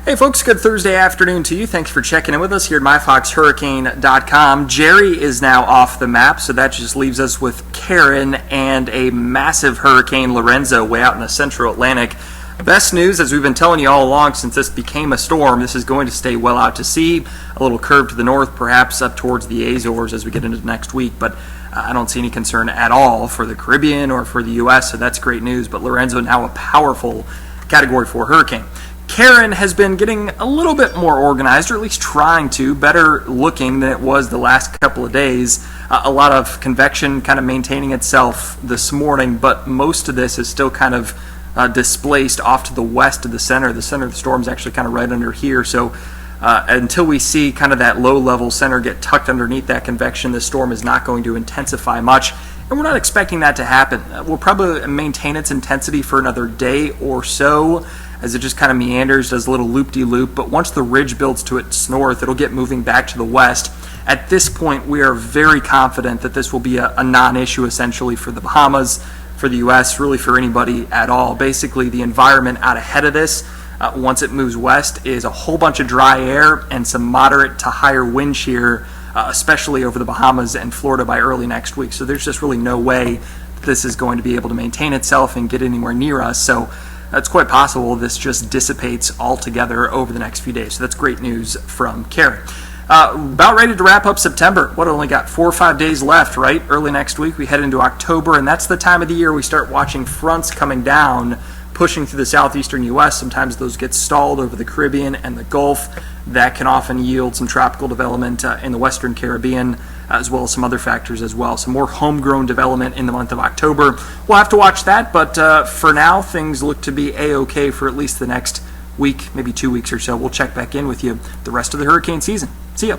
Hey folks, good Thursday afternoon to you. Thanks for checking in with us here at myfoxhurricane.com. Jerry is now off the map, so that just leaves us with Karen and a massive hurricane, Lorenzo, way out in the central Atlantic. Best news, as we've been telling you all along since this became a storm, this is going to stay well out to sea, a little curve to the north, perhaps up towards the Azores as we get into next week, but I don't see any concern at all for the Caribbean or for the U.S., so that's great news. But Lorenzo now a powerful Category 4 hurricane. Karen has been getting a little bit more organized, or at least trying to, better looking than it was the last couple of days. A lot of convection kind of maintaining itself this morning, but most of this is still kind of displaced off to the west of the center. The center of the storm is actually kind of right under here, so until we see kind of that low-level center get tucked underneath that convection, the storm is not going to intensify much, and we're not expecting that to happen. We'll probably maintain its intensity for another day or so, as it just kind of meanders, does a little loop-de-loop, but once the ridge builds to its north, it'll get moving back to the west. At this point, we are very confident that this will be a non-issue essentially for the Bahamas, for the U.S., really for anybody at all. Basically, the environment out ahead of this, once it moves west, is a whole bunch of dry air and some moderate to higher wind shear, especially over the Bahamas and Florida by early next week. So there's just really no way that this is going to be able to maintain itself and get anywhere near us. So it's quite possible this just dissipates altogether over the next few days. So that's great news from Karen. About ready to wrap up September. Only got 4 or 5 days left, right? Early next week we head into October, and that's the time of the year we start watching fronts coming down, pushing through the southeastern U.S. Sometimes those get stalled over the Caribbean and the Gulf. That can often yield some tropical development in the western Caribbean, as well as some other factors as well. Some more homegrown development in the month of October. We'll have to watch that, but for now, things look to be A-OK for at least the next week, maybe 2 weeks or so. We'll check back in with you the rest of the hurricane season. See ya.